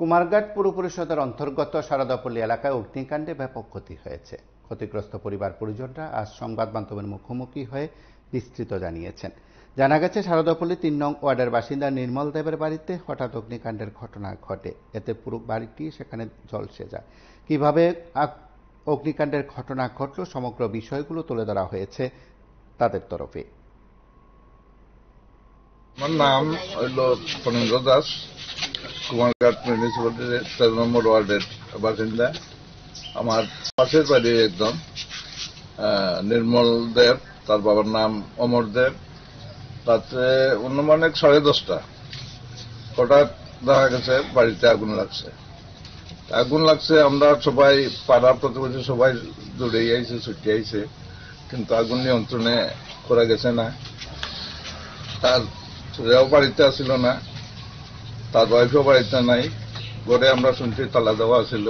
কুমারঘাট পুর পরিষদের অন্তর্গত শারদাপল্লী এলাকায় অগ্নিকাণ্ডে ব্যাপক ক্ষতি হয়েছে। ক্ষতিগ্রস্ত পরিবার পরিজনরা আজ সংবাদ মাধ্যমের মুখোমুখি হয়ে বিস্তৃত জানিয়েছেন। জানা গেছে, শারদাপল্লী ৩ নং ওয়ার্ডের বাসিন্দা নির্মল দেবের বাড়িতে হঠাৎ অগ্নিকাণ্ডের ঘটনা ঘটে। এতে পুরো বাড়িটি সেখানে ঝলসে যায়। কিভাবে অগ্নিকাণ্ডের ঘটনা ঘটল, সমগ্র বিষয়গুলো তুলে ধরা হয়েছে তাদের তরফে। আমার নাম হইল ফণীন্দ্র দাস, কুমারঘাট মিউনিসিপ্যালিটির ১৩ নম্বর ওয়ার্ডের বাসিন্দা। আমার পাশের বাড়ি একদম নির্মল দেব, তার বাবার নাম অমর দেব। রাত্রে অনুমানিক 10:30 হঠাৎ দেখা গেছে বাড়িতে আগুন লাগছে। আমরা সবাই পাড়া প্রতিবেশী সবাই দৌড়ে আইছে, ছুটে আইছে, কিন্তু আগুন নিয়ন্ত্রণে করা গেছে না। তার ছেলেও বাড়িতে আসছিল না, তার ওয়াইফও বাড়িতে নাই। ঘরে আমরা শুনছি তালা দেওয়া ছিল।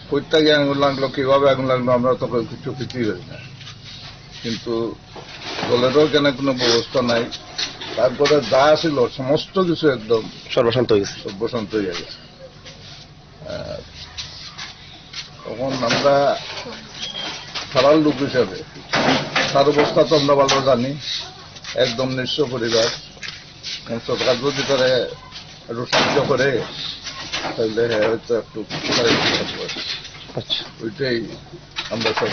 প্রত্যেকে আগুন লাগলো, কিভাবে আগুন লাগলো আমরা তখন কিছুই হই না, কিন্তু জলেরও কেন কোনো ব্যবস্থা নাই। তারপরে যা ছিল সমস্ত কিছু একদম সর্বশান্ত হয়ে গেছে। তখন আমরা সারার লোক হিসাবে তার অবস্থা তো আমরা ভালো জানি, একদম নিঃস্ব পরিবার। সরকার যদি করে একটু সাহায্য করে তাহলে হয়তো একটু ওইটাই আমরা সব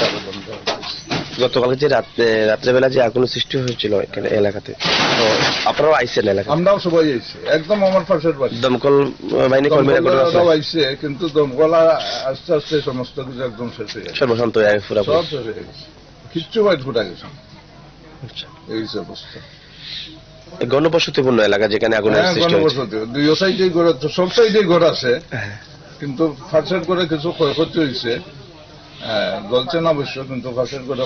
আবেদন করছি। গতকালকে যে রাত্রেবেলা যে আগুন সৃষ্টি হয়েছিল এলাকাতে, তো আপনারাও আইসেন এলাকা? আমরাও সবাই আইসি, একদম আমার পাশের বাড়ি। দমকল বাহিনী কর্মীরা আইসে, কিন্তু দমকল আস্তে আস্তে সমস্ত কিছু একদম শেষ হয়ে গেছে, সর্বশান্ত হয়ে গেছে, সব শেষ হয়ে গেছে, কিচ্ছু বাইট ফুটা গেছে। এই অবস্থা গণবসতিপূর্ণ এলাকা, যেখানে আগুনের সৃষ্টি হয়েছে। দুই সাইডে ঘর, সব সাইডে ঘর আছে, কিন্তু ফাঁসের করে কিছু ক্ষয়ক্ষতি হয়েছে। বলছেন অবশ্য, কিন্তু ফাঁসের করে।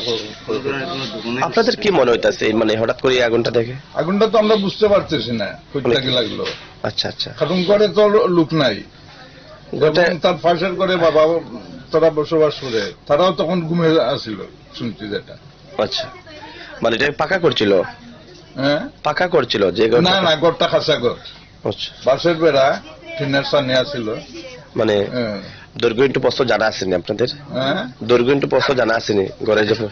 আপনাদের কি মনে হইতেছে মানে হঠাৎ করে আগুনটা দেখে? আগুনটা তো আমরা বুঝতে পারতেছি না কোথা লাগলো। আচ্ছা আচ্ছা। কারণ করে তো লোক নাই, তার ফাঁসের করে বাবা তারা বসবাস করে, তারাও তখন ঘুমে আসছিল শুনছি যেটা। আচ্ছা, মানে এটা পাকা করছিল? হ্যাঁ, পাকা করছিল যে? না, ঘরটা খাসা ঘর। আচ্ছা, বাঁশের বেড়া, টিনের সামনে আসছিল। মানে দৈর্ঘ্য ইন্টু প্রস্থ জানা আসেনি আপনাদের? হ্যাঁ, দৈর্ঘ্য ইন্টু প্রস্থ জানা আসেনি ঘরে যখন?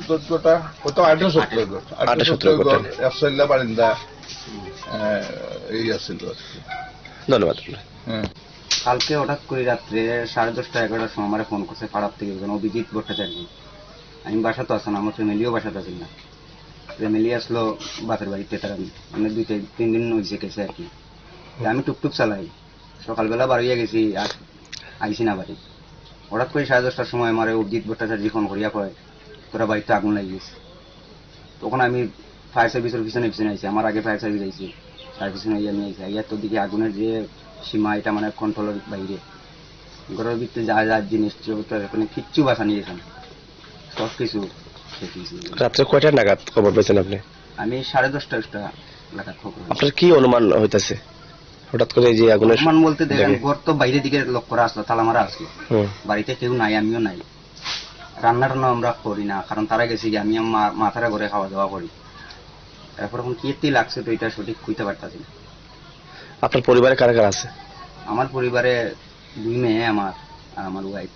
দৈর্ঘ্যটা কত? 817 ঘর, একশাল্লা বারিন্দা এই আসছিল। ধন্যবাদ। কালকে হঠাৎ করে রাত্রে 10:30 11টার সময় আমার ফোন করছে পাড়ার থেকে অভিজিৎ ভট্টাচার্য। আমি বাসাতে আসলাম, আমার ফ্যামিলিও বাসাতে আসেন না। ফ্যামিলি আসলো বাপের বাড়িতে, তারা মানে 2-3 দিন হয়েছে গেছে আর কি। আমি টুকটুক চালাই, সকালবেলা বাড়িয়ে গেছি, আর আইসি না বাড়ি। হঠাৎ করে 10:30টার সময় আমার অভিজিৎ ভট্টাচার্য ফোন করিয়া কয় তোরা বাড়িতে আগুন লাগিয়ে গেছে। তখন আমি ফায়ার সার্ভিসের পিছনে আইসি, আমার আগে ফায়ার সার্ভিস আইসি, তার পিছনে আমি আইসি। ইয়ার তো দিকে আগুনের যে সীমা, এটা মানে কন্ট্রোলের বাইরে। ঘরের ভিতরে যা জিনিস ওখানে কিচ্ছু বাসা নিয়েছেন, সবকিছু। রাত্রে কয়টা নাগাদ খবর পেয়েছেন আপনি? আমি 10:30টা নাগাদ খবর। আপনার কি অনুমান হইতেছে হঠাৎ করে যে আগুনের? অনুমান বলতে দেখেন, ঘর তো বাইরের দিকে লক করা আসলো, তালা মারা আসলো, বাড়িতে কেউ নাই, আমিও নাই। রান্না টান্না আমরা করি না, কারণ তারা গেছি যে আমি মাথারা ঘরে খাওয়া দাওয়া করি। তারপর এখন কি লাগছে তো এটা সঠিক কইতে পারতাছি না। আপনার পরিবারে কারা কারা আছে? আমার পরিবারে 2 মেয়ে আমার আর আমার ওয়াইফ।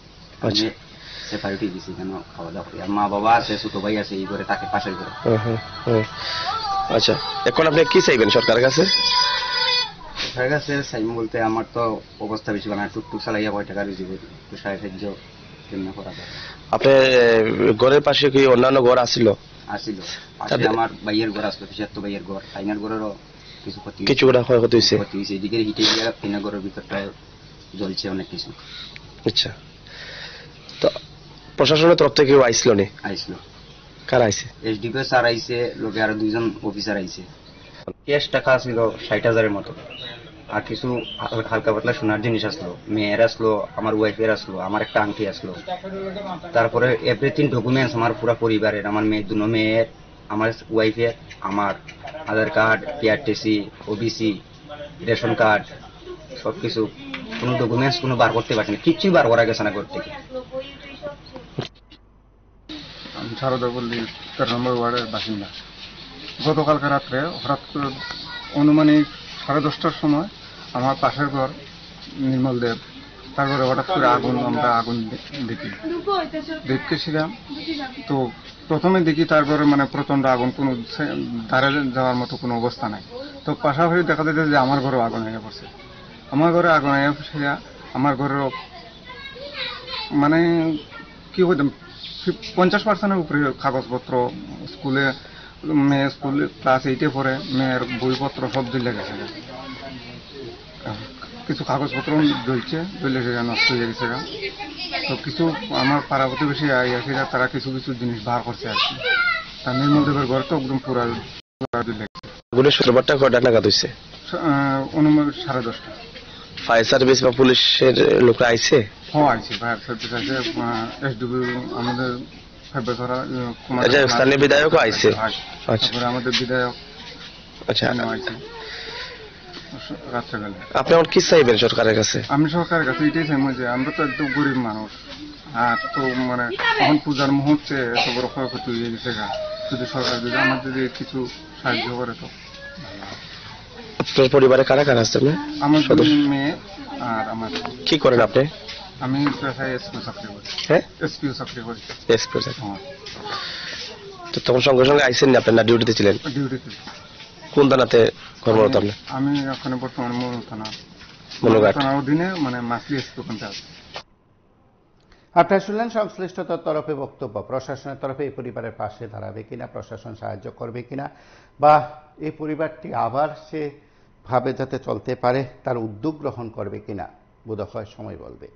সেপারেটই দিছি কেন খাওয়া দাওয়া করি। আর মা বাবা আছে, ছোট ভাই আছে এই ঘরে, তাকে পাশের ঘরে। আচ্ছা, এখন আপনি কি চাইবেন সরকারের কাছে? সরকারের কাছে চাইবেন বলতে, আমার তো অবস্থা বেশি ভালো না, টুকটুক চালাইয়া কয় টাকা রুজি করি, একটু সাহায্য কেমন করা যায়। আপনার ঘরের পাশে কি অন্যান্য ঘর আসছিল? আসছিল, আমার ভাইয়ের ঘর আসলো, পিসাত্তো ভাইয়ের ঘর, আইনার ঘরেরও কিছু ক্ষয়ক্ষতি হয়েছে। এদিকে হিটে গিয়ে তিনা ঘরের ভিতরটা জ্বলছে অনেক কিছু। আচ্ছা, তো প্রশাসনের তরফ থেকে কেউ আইসলো? আইসল। কারা আইসে? এসডিপিও স্যার আইসে, লোকে আরো 2জন অফিসার আইসে। ক্যাশ টাকা ছিল 60,000-এর মতো, আর কিছু হালকা পাতলা সোনার জিনিস আসলো, মেয়ের আসলো, আমার ওয়াইফের আসলো, আমার একটা আংটি আসলো। তারপরে এভরিথিং ডকুমেন্টস আমার পুরো পরিবারের, আমার মেয়ে 2 মেয়ের, আমার ওয়াইফের, আমার Aadhaar card, PRTC, OBC, ration card, সবকিছু। কোনো ডকুমেন্টস কোনো বার করতে পারছি না, কিচ্ছুই বার করা গেছে না ঘর থেকে। আমি শারদাপল্লী 13 নম্বর ওয়ার্ডের বাসিন্দা। গতকালকে রাত্রে হঠাৎ করে অনুমানিক 10:30টার সময় আমার পাশের ঘর নির্মল দেব, তারপরে হঠাৎ করে আমরা আগুন দেখি, দেখতেছিলাম। তো প্রথমে দেখি তারপরে মানে প্রচন্ড আগুন, কোনো ধারে যাওয়ার মতো কোনো অবস্থা নাই। তো পাশাপাশি দেখা যাচ্ছে যে আমার ঘরেও আগুন হয়ে পড়ছে। আমার ঘরে আগুন হয়ে পড়ছে, আমার ঘরেরও মানে কি বলতাম 50% উপরে কাগজপত্র, স্কুলে মেয়ে স্কুলে ক্লাস 8-এ পড়ে, মেয়ের বইপত্র সব জ্বলে গেছে। কিছু কাগজপত্র জ্বলছে, জ্বলে সেটা নষ্ট হয়ে গেছে। তো কিছু আমার পাড়া প্রতিবেশী আছে, তারা কিছু কিছু জিনিস বার করছে আর কি। তার নির্মল দেবের ঘর তো একদম পুরা জ্বলে গেছে। আগুনের সূত্রপাতটা কয়টা নাগাদ হয়েছে? অনুমান 10:30। ফায়ার সার্ভিস বা পুলিশের লোকরা আইছে? হ্যাঁ আইছে, ফায়ার সার্ভিস আছে, এসডিবি আমাদের আচ্ছা, স্থানীয় বিধায়কও আইছে? আচ্ছা, তারপরে আমাদের বিধায়ক আচ্ছা আইছে রাত্রেবেলা। আপনি এখন কি চাইবেন সরকারের কাছে? আমি সরকারের কাছে এটাই চাই যে আমরা তো একদম গরিব মানুষ, আর তো মানে এখন পূজার মুহূর্তে এত বড় ক্ষয়ক্ষতি হয়ে গেছে। যদি সরকার যদি আমার যদি কিছু সাহায্য করে তো। আপনার পরিবারে কারা কারা আছে? আমার মেয়ে আর আমার। কি করেন আপনি? আমি পেশায় এসপিও চাকরি করি। হ্যাঁ, এসপিও চাকরি করি। এসপিও চাকরি। তো তখন সঙ্গে সঙ্গে আইসেন না, আপনার না ডিউটিতে ছিলেন? ডিউটিতে। কোন থানাতে কর্মরত আপনি? আমি ওখানে বর্তমানে মনোঘাট থানার অধীনে মানে মাসলি এসপি ওখানে আছে। আপনারা শুনলেন সংশ্লিষ্টতার তরফে বক্তব্য। প্রশাসনের তরফে এই পরিবারের পাশে দাঁড়াবে কিনা, প্রশাসন সাহায্য করবে কিনা, বা এই পরিবারটি আবার সে ভাবে যাতে চলতে পারে তার উদ্যোগ গ্রহণ করবে কিনা, বোধহয় সময় বলবে।